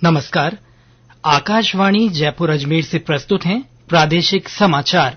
नमस्कार। आकाशवाणी जयपुर अजमेर से प्रस्तुत हैं प्रादेशिक समाचार।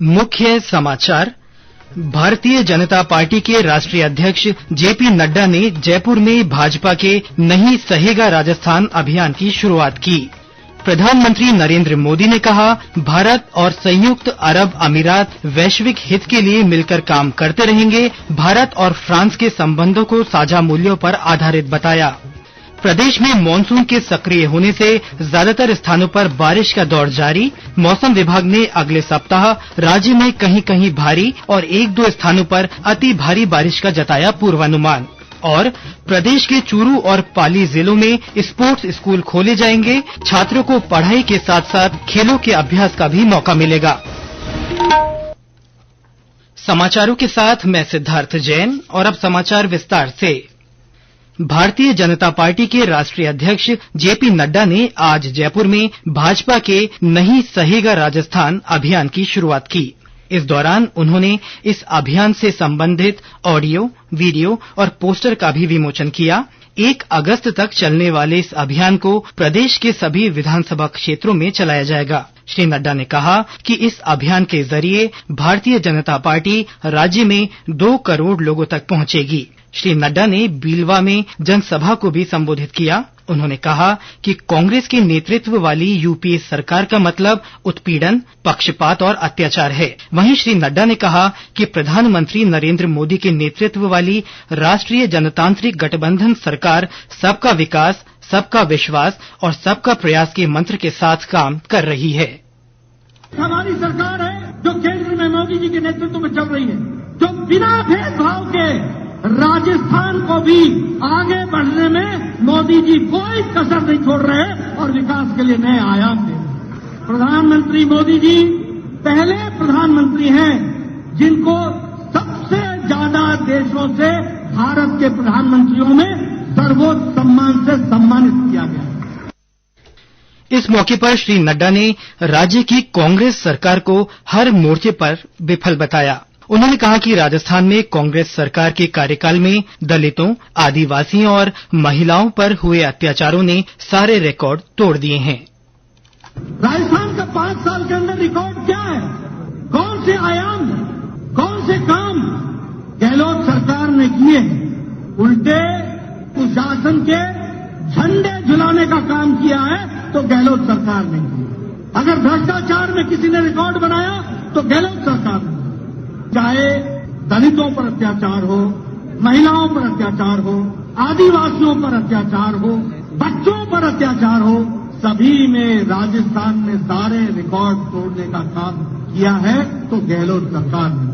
मुख्य समाचार। भारतीय जनता पार्टी के राष्ट्रीय अध्यक्ष जेपी नड्डा ने जयपुर में भाजपा के नहीं सहेगा राजस्थान अभियान की शुरुआत की। प्रधानमंत्री नरेंद्र मोदी ने कहा, भारत और संयुक्त अरब अमीरात वैश्विक हित के लिए मिलकर काम करते रहेंगे। भारत और फ्रांस के संबंधों को साझा मूल्यों पर आधारित बताया। प्रदेश में मानसून के सक्रिय होने से ज्यादातर स्थानों पर बारिश का दौर जारी। मौसम विभाग ने अगले सप्ताह राज्य में कहीं कहीं भारी और एक दो स्थानों पर अति भारी बारिश का जताया पूर्वानुमान। और प्रदेश के चूरू और पाली जिलों में स्पोर्ट्स स्कूल खोले जाएंगे। छात्रों को पढ़ाई के साथ साथ खेलों के अभ्यास का भी मौका मिलेगा। समाचारों के साथ मैं सिद्धार्थ जैन। और अब समाचार विस्तार से। भारतीय जनता पार्टी के राष्ट्रीय अध्यक्ष जेपी नड्डा ने आज जयपुर में भाजपा के नहीं सहेगा राजस्थान अभियान की शुरुआत की। इस दौरान उन्होंने इस अभियान से संबंधित ऑडियो, वीडियो और पोस्टर का भी विमोचन किया। 1 अगस्त तक चलने वाले इस अभियान को प्रदेश के सभी विधानसभा क्षेत्रों में चलाया जाएगा। श्री नड्डा ने कहा कि इस अभियान के जरिए भारतीय जनता पार्टी राज्य में 2 करोड़ लोगों तक पहुंचेगी। श्री नड्डा ने बीलवा में जनसभा को भी संबोधित किया। उन्होंने कहा कि कांग्रेस के नेतृत्व वाली यूपीए सरकार का मतलब उत्पीड़न, पक्षपात और अत्याचार है। वहीं श्री नड्डा ने कहा कि प्रधानमंत्री नरेंद्र मोदी के नेतृत्व वाली राष्ट्रीय जनतांत्रिक गठबंधन सरकार सबका विकास, सबका विश्वास और सबका प्रयास के मंत्र के साथ काम कर रही है। हमारी सरकार है जो केंद्र में मोदी जी के नेतृत्व में चल रही है, जो बिना भेदभाव के राजस्थान को भी आगे बढ़ने में मोदी जी कोई कसर नहीं छोड़ रहे और विकास के लिए नए आयाम दे रहे। प्रधानमंत्री मोदी जी पहले प्रधानमंत्री हैं जिनको सबसे ज्यादा देशों से भारत के प्रधानमंत्रियों में सर्वोच्च सम्मान से सम्मानित किया गया। इस मौके पर श्री नड्डा ने राज्य की कांग्रेस सरकार को हर मोर्चे पर विफल बताया। उन्होंने कहा कि राजस्थान में कांग्रेस सरकार के कार्यकाल में दलितों, आदिवासियों और महिलाओं पर हुए अत्याचारों ने सारे रिकॉर्ड तोड़ दिए हैं। राजस्थान का 5 साल के अंदर रिकॉर्ड क्या है? कौन से आयाम, कौन से काम गहलोत सरकार ने किए? उल्टे कुशासन के झंडे झुलाने का काम किया है तो गहलोत सरकार ने किया। अगर भ्रष्टाचार में किसी ने रिकॉर्ड बनाया तो गहलोत सरकार ने। चाहे दलितों पर अत्याचार हो, महिलाओं पर अत्याचार हो, आदिवासियों पर अत्याचार हो, बच्चों पर अत्याचार हो, सभी में राजस्थान ने सारे रिकॉर्ड तोड़ने का काम किया है तो गहलोत सरकार ने।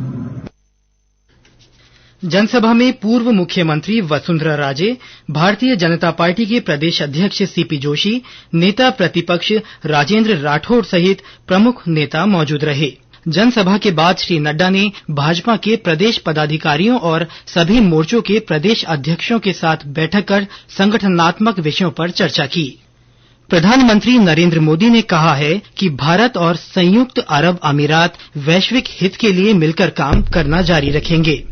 जनसभा में पूर्व मुख्यमंत्री वसुंधरा राजे, भारतीय जनता पार्टी के प्रदेश अध्यक्ष सीपी जोशी, नेता प्रतिपक्ष राजेंद्र राठौड़ सहित प्रमुख नेता मौजूद रहे। जनसभा के बाद श्री नड्डा ने भाजपा के प्रदेश पदाधिकारियों और सभी मोर्चों के प्रदेश अध्यक्षों के साथ बैठक कर संगठनात्मक विषयों पर चर्चा की। प्रधानमंत्री नरेंद्र मोदी ने कहा है कि भारत और संयुक्त अरब अमीरात वैश्विक हित के लिए मिलकर काम करना जारी रखेंगे।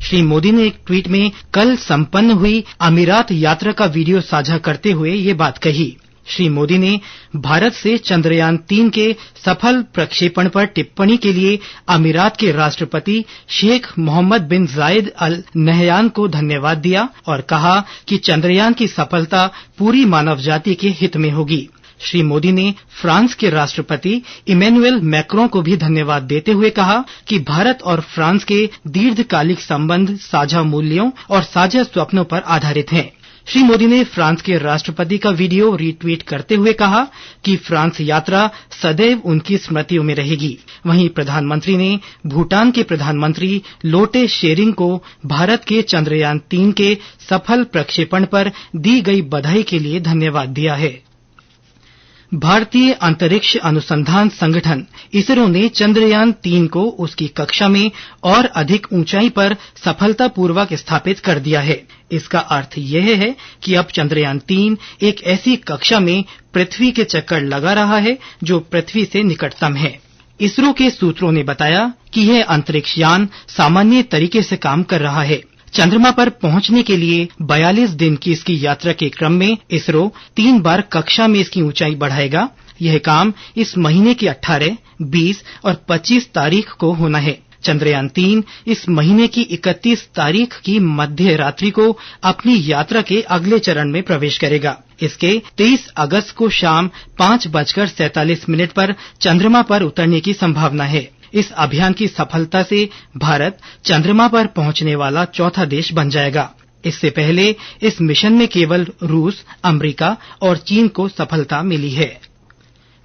श्री मोदी ने एक ट्वीट में कल संपन्न हुई अमीरात यात्रा का वीडियो साझा करते हुए ये बात कही। श्री मोदी ने भारत से चंद्रयान 3 के सफल प्रक्षेपण पर टिप्पणी के लिए अमीरात के राष्ट्रपति शेख मोहम्मद बिन जायद अल नहयान को धन्यवाद दिया और कहा कि चंद्रयान की सफलता पूरी मानव जाति के हित में होगी। श्री मोदी ने फ्रांस के राष्ट्रपति इमैनुएल मैक्रों को भी धन्यवाद देते हुए कहा कि भारत और फ्रांस के दीर्घकालिक संबंध साझा मूल्यों और साझा स्वप्नों पर आधारित हैं। श्री मोदी ने फ्रांस के राष्ट्रपति का वीडियो रीट्वीट करते हुए कहा कि फ्रांस यात्रा सदैव उनकी स्मृतियों में रहेगी। वहीं प्रधानमंत्री ने भूटान के प्रधानमंत्री लोटे शेरिंग को भारत के चंद्रयान 3 के सफल प्रक्षेपण पर दी गई बधाई के लिए धन्यवाद दिया है। भारतीय अंतरिक्ष अनुसंधान संगठन इसरो ने चंद्रयान 3 को उसकी कक्षा में और अधिक ऊंचाई पर सफलतापूर्वक स्थापित कर दिया है। इसका अर्थ यह है कि अब चंद्रयान 3 एक ऐसी कक्षा में पृथ्वी के चक्कर लगा रहा है जो पृथ्वी से निकटतम है। इसरो के सूत्रों ने बताया कि यह अंतरिक्ष यान सामान्य तरीके से काम कर रहा है। चंद्रमा पर पहुंचने के लिए 42 दिन की इसकी यात्रा के क्रम में इसरो 3 बार कक्षा में इसकी ऊंचाई बढ़ाएगा। यह काम इस महीने की 18, 20 और 25 तारीख को होना है। चंद्रयान 3 इस महीने की 31 तारीख की मध्य रात्रि को अपनी यात्रा के अगले चरण में प्रवेश करेगा। इसके 23 अगस्त को शाम 5:47 पर चंद्रमा पर उतरने की संभावना है। इस अभियान की सफलता से भारत चंद्रमा पर पहुंचने वाला चौथा देश बन जाएगा। इससे पहले इस मिशन में केवल रूस, अमेरिका और चीन को सफलता मिली है।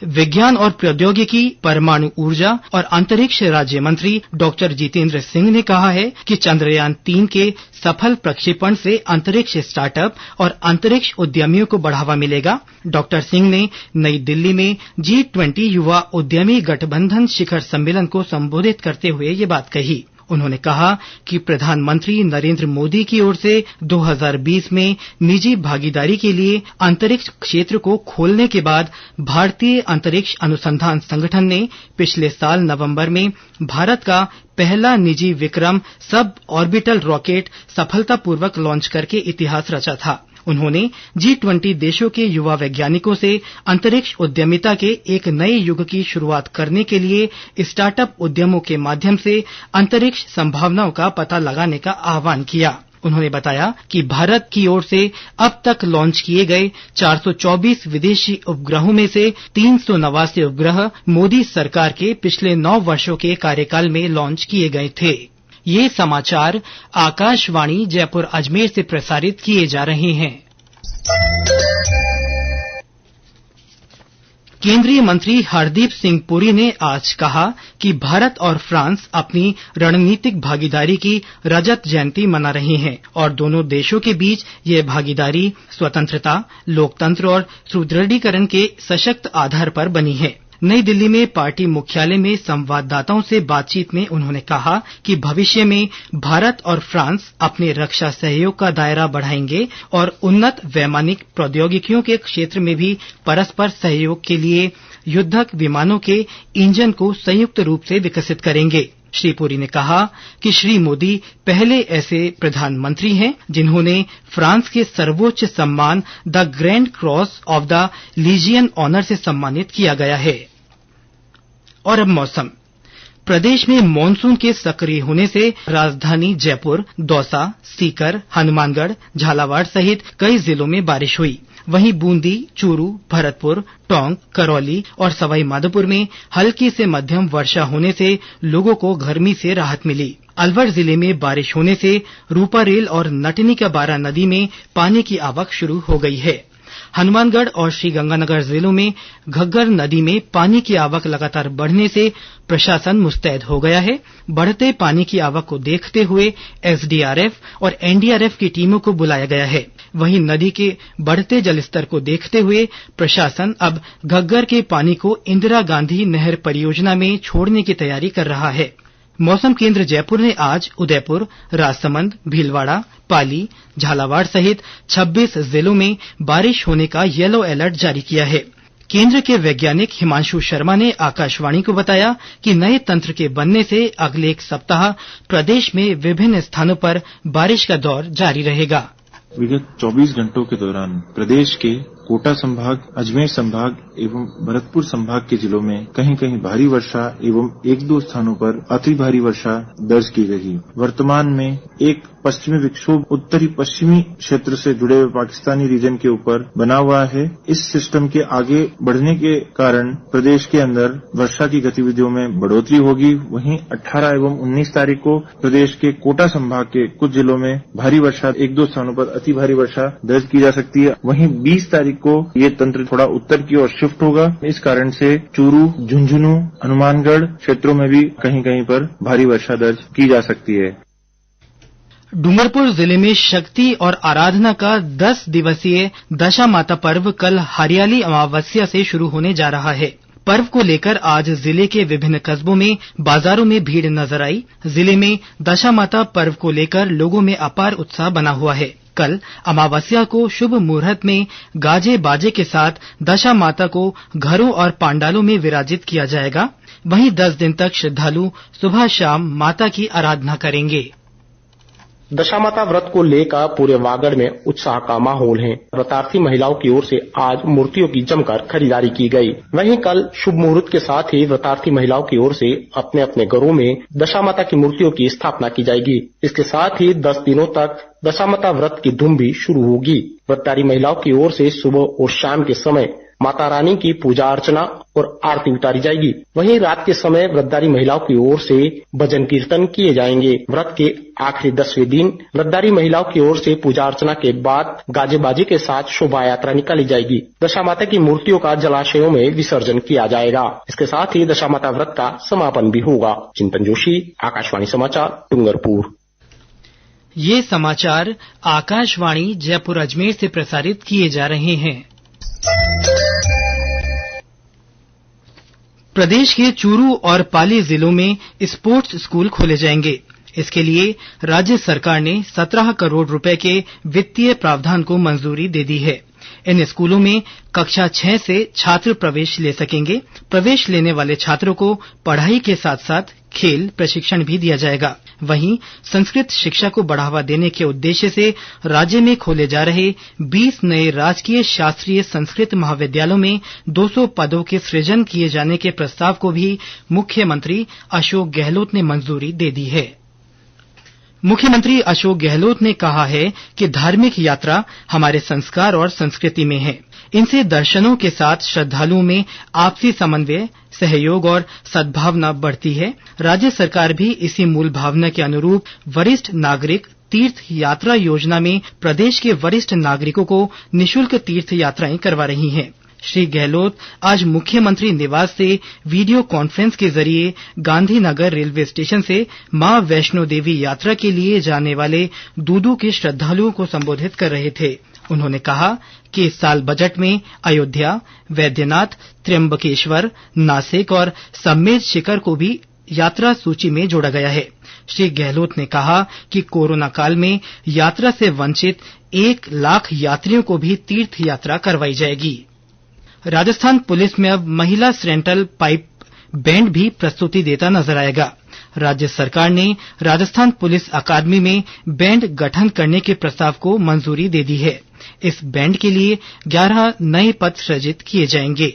विज्ञान और प्रौद्योगिकी, परमाणु ऊर्जा और अंतरिक्ष राज्य मंत्री डॉक्टर जितेंद्र सिंह ने कहा है कि चंद्रयान 3 के सफल प्रक्षेपण से अंतरिक्ष स्टार्टअप और अंतरिक्ष उद्यमियों को बढ़ावा मिलेगा। डॉक्टर सिंह ने नई दिल्ली में G20 युवा उद्यमी गठबंधन शिखर सम्मेलन को संबोधित करते हुए ये बात कही। उन्होंने कहा कि प्रधानमंत्री नरेंद्र मोदी की ओर से 2020 में निजी भागीदारी के लिए अंतरिक्ष क्षेत्र को खोलने के बाद भारतीय अंतरिक्ष अनुसंधान संगठन ने पिछले साल नवंबर में भारत का पहला निजी विक्रम सब ऑर्बिटल रॉकेट सफलतापूर्वक लॉन्च करके इतिहास रचा था। उन्होंने G20 देशों के युवा वैज्ञानिकों से अंतरिक्ष उद्यमिता के एक नए युग की शुरुआत करने के लिए स्टार्टअप उद्यमों के माध्यम से अंतरिक्ष संभावनाओं का पता लगाने का आह्वान किया। उन्होंने बताया कि भारत की ओर से अब तक लॉन्च किए गए 424 विदेशी उपग्रहों में से 389 उपग्रह मोदी सरकार के पिछले 9 वर्षों के कार्यकाल में लॉन्च किए गए थे। ये समाचार आकाशवाणी जयपुर अजमेर से प्रसारित किए जा रहे हैं। केंद्रीय मंत्री हरदीप सिंह पुरी ने आज कहा कि भारत और फ्रांस अपनी रणनीतिक भागीदारी की रजत जयंती मना रहे हैं और दोनों देशों के बीच यह भागीदारी स्वतंत्रता, लोकतंत्र और सुदृढ़ीकरण के सशक्त आधार पर बनी है। नई दिल्ली में पार्टी मुख्यालय में संवाददाताओं से बातचीत में उन्होंने कहा कि भविष्य में भारत और फ्रांस अपने रक्षा सहयोग का दायरा बढ़ाएंगे और उन्नत वैमानिक प्रौद्योगिकियों के क्षेत्र में भी परस्पर सहयोग के लिए युद्धक विमानों के इंजन को संयुक्त रूप से विकसित करेंगे। श्री पुरी ने कहा कि श्री मोदी पहले ऐसे प्रधानमंत्री हैं जिन्होंने फ्रांस के सर्वोच्च सम्मान the grand cross of the legion honour से सम्मानित किया गया है। और अब मौसम। प्रदेश में मानसून के सक्रिय होने से राजधानी जयपुर, दौसा, सीकर, हनुमानगढ़, झालावाड़ सहित कई जिलों में बारिश हुई। वहीं बूंदी, चूरू, भरतपुर, टोंक, करौली और सवाई माधोपुर में हल्की से मध्यम वर्षा होने से लोगों को गर्मी से राहत मिली। अलवर जिले में बारिश होने से रूपारेल और नटनी का बारा नदी में पानी की आवक शुरू हो गई है। हनुमानगढ़ और श्रीगंगानगर जिलों में घग्गर नदी में पानी की आवक लगातार बढ़ने से प्रशासन मुस्तैद हो गया है। बढ़ते पानी की आवक को देखते हुए एसडीआरएफ और एनडीआरएफ की टीमों को बुलाया गया है। वहीं नदी के बढ़ते जलस्तर को देखते हुए प्रशासन अब घग्गर के पानी को इंदिरा गांधी नहर परियोजना में छोड़ने की तैयारी कर रहा है। मौसम केंद्र जयपुर ने आज उदयपुर, राजसमंद, भीलवाड़ा, पाली, झालावाड़ सहित 26 जिलों में बारिश होने का येलो अलर्ट जारी किया है। केंद्र के वैज्ञानिक हिमांशु शर्मा ने आकाशवाणी को बताया कि नए तंत्र के बनने से अगले एक सप्ताह प्रदेश में विभिन्न स्थानों पर बारिश का दौर जारी रहेगा। विगत 24 घंटों के दौरान प्रदेश के कोटा संभाग, अजमेर संभाग एवं भरतपुर संभाग के जिलों में कहीं कहीं भारी वर्षा एवं 1-2 स्थानों पर अति भारी वर्षा दर्ज की गई। वर्तमान में एक पश्चिमी विक्षोभ उत्तरी पश्चिमी क्षेत्र से जुड़े हुए पाकिस्तानी रीजन के ऊपर बना हुआ है। इस सिस्टम के आगे बढ़ने के कारण प्रदेश के अंदर वर्षा की गतिविधियों में बढ़ोतरी होगी। वहीं 18 एवं 19 तारीख को प्रदेश के कोटा संभाग के कुछ जिलों में भारी वर्षा, 1-2 स्थानों पर अति भारी वर्षा दर्ज की जा सकती है। वहीं 20 तारीख को ये तंत्र थोड़ा उत्तर की ओर शिफ्ट होगा। इस कारण से चूरू, झुंझुनू, हनुमानगढ़ क्षेत्रों में भी कहीं कहीं पर भारी वर्षा दर्ज की जा सकती है। डूंगरपुर जिले में शक्ति और आराधना का 10 दिवसीय दशा माता पर्व कल हरियाली अमावस्या से शुरू होने जा रहा है। पर्व को लेकर आज जिले के विभिन्न कस्बों में बाजारों में भीड़ नजर आई। जिले में दशा माता पर्व को लेकर लोगों में अपार उत्साह बना हुआ है। कल अमावस्या को शुभ मुहूर्त में गाजे बाजे के साथ दशा माता को घरों और पांडालों में विराजित किया जाएगा। वहीं 10 दिन तक श्रद्धालु सुबह शाम माता की आराधना करेंगे। दशामाता व्रत को लेकर पूरे वागड़ में उत्साह का माहौल है। व्रतार्थी महिलाओं की ओर से आज मूर्तियों की जमकर खरीदारी की गई। वहीं कल शुभ मुहूर्त के साथ ही व्रतार्थी महिलाओं की ओर से अपने अपने घरों में दशामाता की मूर्तियों की स्थापना की जाएगी। इसके साथ ही 10 दिनों तक दशामाता व्रत की धूम भी शुरू होगी। व्रतधारी महिलाओं की ओर से सुबह और शाम के समय माता रानी की पूजा अर्चना और आरती उतारी जाएगी। वहीं रात के समय व्रतधारी महिलाओं की ओर से भजन कीर्तन किए जाएंगे। व्रत के आखिरी 10वें दिन व्रतधारी महिलाओं की ओर से पूजा अर्चना के बाद गाजे बाजे के साथ शोभा यात्रा निकाली जाएगी। दशा माता की मूर्तियों का जलाशयों में विसर्जन किया जाएगा। इसके साथ ही दशा माता व्रत का समापन भी होगा। चिंतन जोशी, आकाशवाणी समाचार, डूंगरपुर। ये समाचार आकाशवाणी जयपुर अजमेर से प्रसारित किए जा रहे हैं। प्रदेश के चूरू और पाली जिलों में स्पोर्ट्स स्कूल खोले जाएंगे। इसके लिए राज्य सरकार ने 17 करोड़ रुपए के वित्तीय प्रावधान को मंजूरी दे दी है। इन स्कूलों में कक्षा 6 से छात्र प्रवेश ले सकेंगे। प्रवेश लेने वाले छात्रों को पढ़ाई के साथ साथ खेल प्रशिक्षण भी दिया जाएगा। वहीं संस्कृत शिक्षा को बढ़ावा देने के उद्देश्य से राज्य में खोले जा रहे 20 नए राजकीय शास्त्रीय संस्कृत महाविद्यालयों में 200 पदों के सृजन किए जाने के प्रस्ताव को भी मुख्यमंत्री अशोक गहलोत ने मंजूरी दे दी है। मुख्यमंत्री अशोक गहलोत ने कहा है कि धार्मिक यात्रा हमारे संस्कार और संस्कृति में है। इनसे दर्शनों के साथ श्रद्धालुओं में आपसी समन्वय, सहयोग और सद्भावना बढ़ती है। राज्य सरकार भी इसी मूल भावना के अनुरूप वरिष्ठ नागरिक तीर्थ यात्रा योजना में प्रदेश के वरिष्ठ नागरिकों को निःशुल्क तीर्थ यात्राएं करवा रही है। श्री गहलोत आज मुख्यमंत्री निवास से वीडियो कॉन्फ्रेंस के जरिए गांधीनगर रेलवे स्टेशन से मां वैष्णो देवी यात्रा के लिए जाने वाले दूदू के श्रद्धालुओं को संबोधित कर रहे थे। उन्होंने कहा कि इस साल बजट में अयोध्या, वैद्यनाथ, त्र्यंबकेश्वर, नासिक और समेत शिखर को भी यात्रा सूची में जोड़ा गया है। श्री गहलोत ने कहा कि कोरोना काल में यात्रा से वंचित 1 लाख यात्रियों को भी तीर्थ यात्रा करवाई जाएगी। राजस्थान पुलिस में अब महिला सेंट्रल पाइप बैंड भी प्रस्तुति देता नजर आएगा। राज्य सरकार ने राजस्थान पुलिस अकादमी में बैंड गठन करने के प्रस्ताव को मंजूरी दे दी है। इस बैंड के लिए 11 नए पद सृजित किए जाएंगे।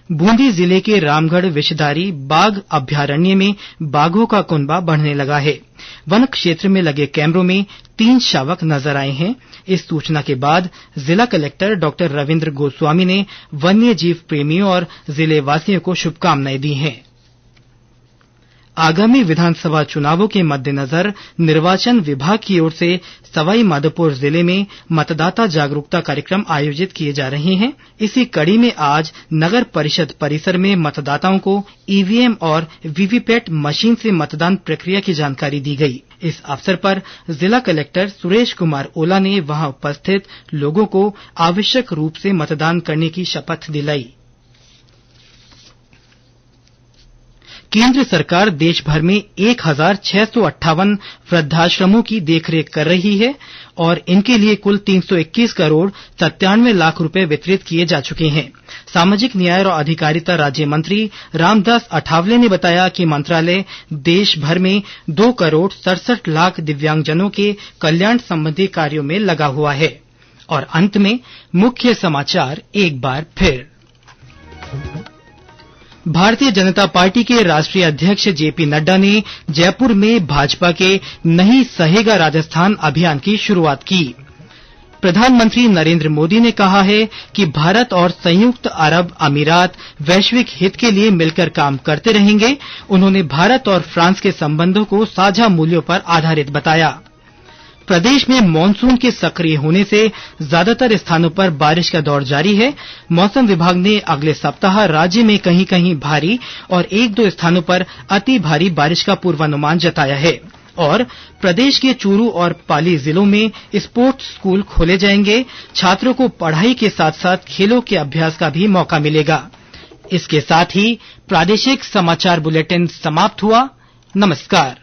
बूंदी जिले के रामगढ़ विषधारी बाघ अभ्यारण्य में बाघों का कुनबा बढ़ने लगा है। वन क्षेत्र में लगे कैमरों में 3 शावक नजर आए हैं। इस सूचना के बाद जिला कलेक्टर डॉक्टर रविन्द्र गोस्वामी ने वन्य जीव प्रेमियों और जिले वासियों को शुभकामनाएं दी हैं। आगामी विधानसभा चुनावों के मद्देनजर निर्वाचन विभाग की ओर से सवाई माधोपुर जिले में मतदाता जागरूकता कार्यक्रम आयोजित किए जा रहे हैं। इसी कड़ी में आज नगर परिषद परिसर में मतदाताओं को ईवीएम और वीवीपैट मशीन से मतदान प्रक्रिया की जानकारी दी गई। इस अवसर पर जिला कलेक्टर सुरेश कुमार ओला ने वहां उपस्थित लोगों को आवश्यक रूप से मतदान करने की शपथ दिलाई। केंद्र सरकार देश भर में 1658 वृद्धाश्रमों की देखरेख कर रही है और इनके लिए कुल 321 करोड़ 97 लाख रुपए वितरित किए जा चुके हैं। सामाजिक न्याय और अधिकारिता राज्य मंत्री रामदास अठावले ने बताया कि मंत्रालय देश भर में 2 करोड़ 67 लाख दिव्यांगजनों के कल्याण संबंधी कार्यों में लगा हुआ है। और अंत में मुख्य समाचार एक बार फिर। भारतीय जनता पार्टी के राष्ट्रीय अध्यक्ष जेपी नड्डा ने जयपुर में भाजपा के नहीं सहेगा राजस्थान अभियान की शुरुआत की। प्रधानमंत्री नरेंद्र मोदी ने कहा है कि भारत और संयुक्त अरब अमीरात वैश्विक हित के लिए मिलकर काम करते रहेंगे। उन्होंने भारत और फ्रांस के संबंधों को साझा मूल्यों पर आधारित बताया। प्रदेश में मानसून के सक्रिय होने से ज्यादातर स्थानों पर बारिश का दौर जारी है। मौसम विभाग ने अगले सप्ताह राज्य में कहीं कहीं भारी और 1-2 स्थानों पर अति भारी बारिश का पूर्वानुमान जताया है। और प्रदेश के चूरू और पाली जिलों में स्पोर्ट्स स्कूल खोले जाएंगे। छात्रों को पढ़ाई के साथ साथ खेलों के अभ्यास का भी मौका मिलेगा। इसके साथ ही प्रादेशिक समाचार बुलेटिन समाप्त हुआ। नमस्कार।